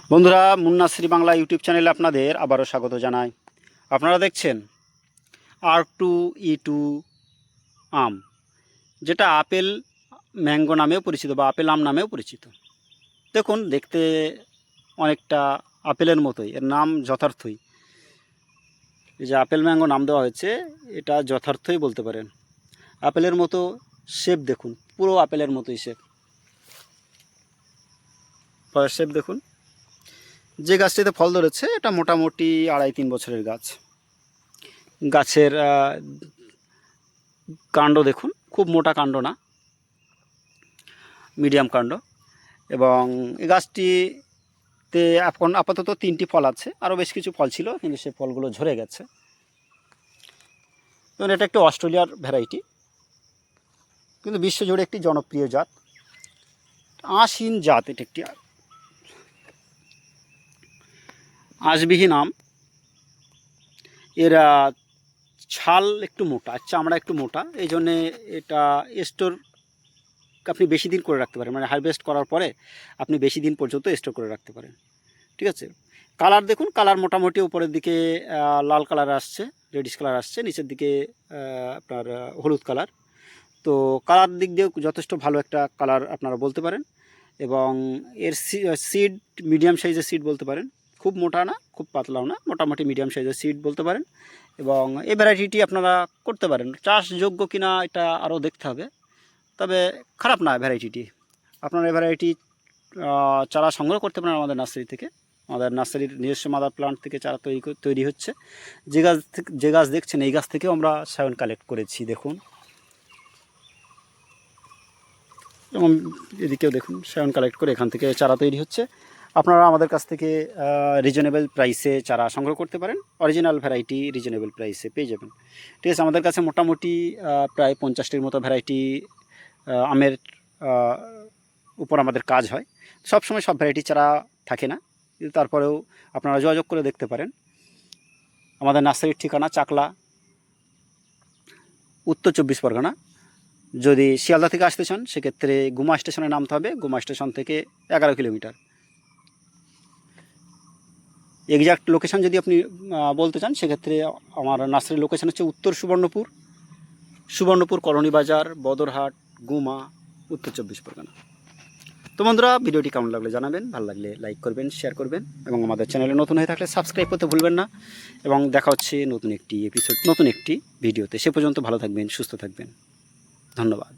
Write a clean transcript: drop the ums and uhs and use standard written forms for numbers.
বন্ধুরা, মুন্নাশ্রী বাংলা ইউটিউব চ্যানেলে আপনাদের আবারও স্বাগত জানাই। আপনারা দেখছেন R2E2 আম, যেটা আপেল ম্যাঙ্গো নামেও পরিচিত বা আপেল আম নামেও পরিচিত। দেখুন, দেখতে অনেকটা আপেলের মতোই, এর নাম যথার্থই। এই যে আপেল ম্যাঙ্গো নাম দেওয়া হয়েছে, এটা যথার্থই বলতে পারেন। আপেলের মতো শেপ দেখুন, পুরো আপেলের মতোই শেপ। শেপ দেখুন। যে গাছটিতে ফল ধরেছে এটা মোটামুটি 2.5-3 বছরের গাছ। গাছের কাণ্ড দেখুন, খুব মোটা কাণ্ড না, মিডিয়াম কাণ্ড। এবং এই গাছটিতে এখন আপাতত 3টি ফল আছে, আরও বেশ কিছু ফল ছিল কিন্তু সে ফলগুলো ঝরে গেছে। এবং এটা একটি অস্ট্রেলিয়ার ভ্যারাইটি, কিন্তু বিশ্বজুড়ে একটি জনপ্রিয় জাত, আঁশহীন জাত। এটা একটি আঁশবিহীন আম। এর ছাল একটু মোটা, চামড়া একটু মোটা, এই জন্যে এটা স্টোর আপনি বেশি দিন করে রাখতে পারেন, মানে হারভেস্ট করার পরে আপনি বেশি দিন পর্যন্ত স্টোর করে রাখতে পারেন। ঠিক আছে। কালার দেখুন, কালার মোটামুটি উপরের দিকে লাল কালার আসছে, রেডিশ কালার আসছে, নিচের দিকে আপনার হলুদ কালার। তো কালার দিক দিয়ে যথেষ্ট ভালো একটা কালার আপনারা বলতে পারেন। এবং এর সিড মিডিয়াম সাইজের সিড বলতে পারেন, খুব মোটা না খুব পাতলাও না, মোটামুটি মিডিয়াম সাইজের সিড বলতে পারেন। এবং এই ভ্যারাইটিটি আপনারা করতে পারেন। চাষযোগ্য কিনা এটা আরও দেখতে হবে, তবে খারাপ না ভ্যারাইটিটি। আপনারা এই ভ্যারাইটি চারা সংগ্রহ করতে পারেন আমাদের নার্সারি থেকে। আমাদের নার্সারির নিজস্ব মাদার প্লান্ট থেকে চারা তৈরি হচ্ছে। যে গাছ দেখছেন এই গাছ থেকেও আমরা সায়ন কালেক্ট করেছি। দেখুন, এবং এদিকেও দেখুন, সায়ন কালেক্ট করে এখান থেকে চারা তৈরি হচ্ছে। আপনারা আমাদের কাছ থেকে রিজনেবল প্রাইসে চারা সংগ্রহ করতে পারেন। অরিজিনাল ভ্যারাইটি রিজনেবল প্রাইসে পেয়ে যাবেন। ঠিক আছে। আমাদের কাছে মোটামুটি প্রায় 50টির মতো ভ্যারাইটি আমের উপর আমাদের কাজ হয়। সবসময় সব ভ্যারাইটি চারা থাকে না, কিন্তু তারপরেও আপনারা যোগাযোগ করে দেখতে পারেন। আমাদের নার্সারির ঠিকানা চাকলা, উত্তর 24 পরগনা। যদি শিয়ালদা থেকে আসতে চান সেক্ষেত্রে গুমা স্টেশনে নামতে হবে। গুমা স্টেশন থেকে 11 কিলোমিটার। এক্স্যাক্ট লোকেশান যদি আপনি বলতে চান সেক্ষেত্রে আমার নার্সারির লোকেশান হচ্ছে উত্তর সুবর্ণপুর, কলোনি বাজার, বদরহাট, গুমা, উত্তর 24 পরগনা। তো বন্ধুরা, ভিডিওটি কেমন লাগলে জানাবেন, ভালো লাগলে লাইক করবেন, শেয়ার করবেন, এবং আমাদের চ্যানেলে নতুন হয়ে থাকলে সাবস্ক্রাইব করতে ভুলবেন না। এবং দেখা হচ্ছে নতুন একটি ভিডিওতে। সে পর্যন্ত ভালো থাকবেন, সুস্থ থাকবেন। ধন্যবাদ।